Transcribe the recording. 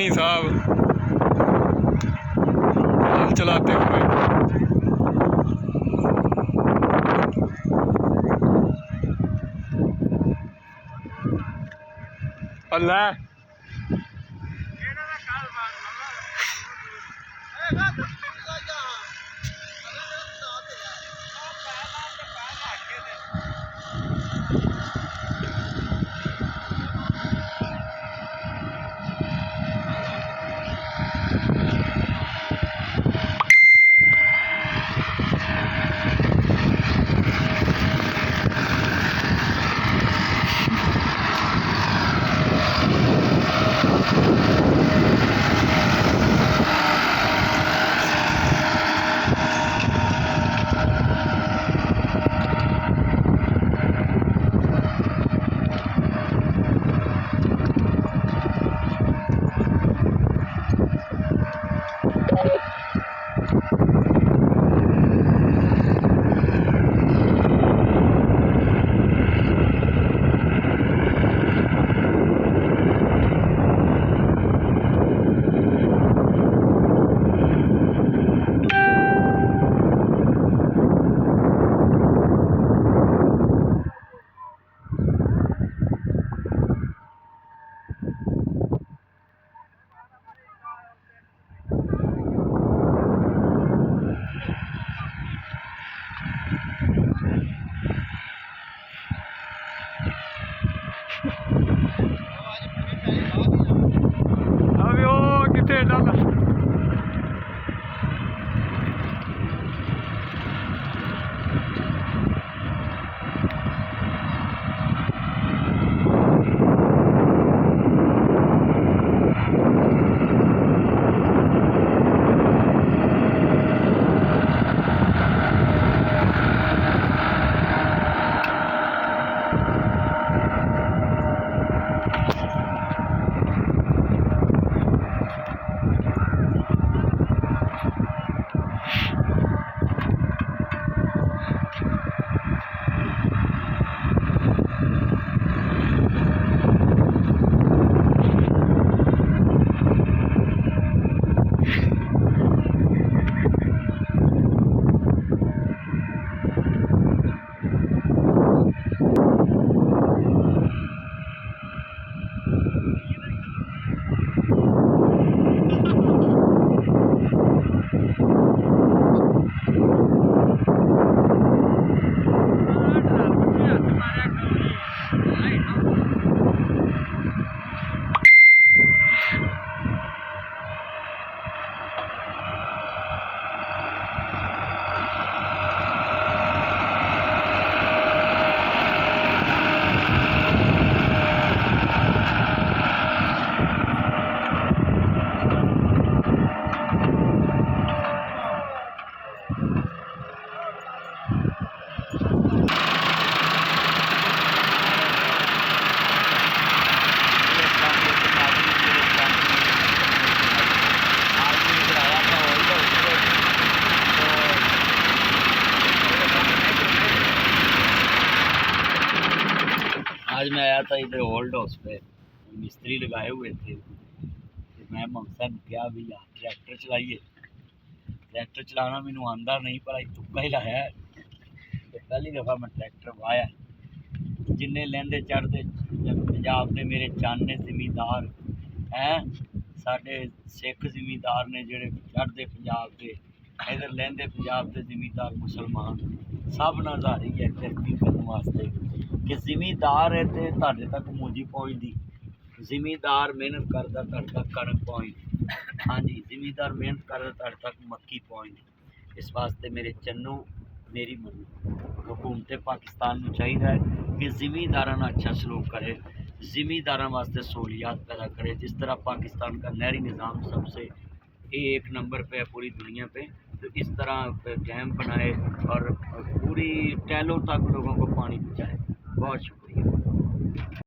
मदनी साहब हल चलाते हुए। अल्लाह आज मैं आया था इधर ओल्ड हाउस पे, मिस्त्री लगाए हुए थे। तो मैं मकसद क्या भी यार ट्रैक्टर चलाइए। ट्रैक्टर चलाना मैनू आंदा नहीं, पर अज तुक्का ही लाया है। तो पहली दफ़ा मैं ट्रैक्टर वाया। जिन्ने लैंदे चढ़ते पंजाब के मेरे चाने जिमीदार हैं, साढ़े सिख जिमीदार ने जोड़े चढ़ते पंजाब के, इधर लैंदे पंजाब के जिमीदार मुसलमान सब नाजारी है धरती करने वास्ते कि जिमीदार है तो तुहाडे तक मूंजी पहुँचती। जिमीदार मेहनत करता तुहाडे तक कणक पहुँचती। हाँ जी, जिमीदार मेहनत करता तुहाडे तक मक्की पहुँचती। इस वास्ते मेरे चन्नू मेरी मन्नू हुकूमत पाकिस्तान को चाहिए कि जिमीदारां नाल अच्छा सलूक करे, जिमीदारां वास्ते सहूलियात पैदा करे। जिस तरह पाकिस्तान का नहरी निज़ाम सबसे एक नंबर पे है पूरी दुनिया पे, तो इस तरह डैम बनाए और पूरी टैलों तक लोगों को पानी पहुँचाए। बहुत शुक्रिया।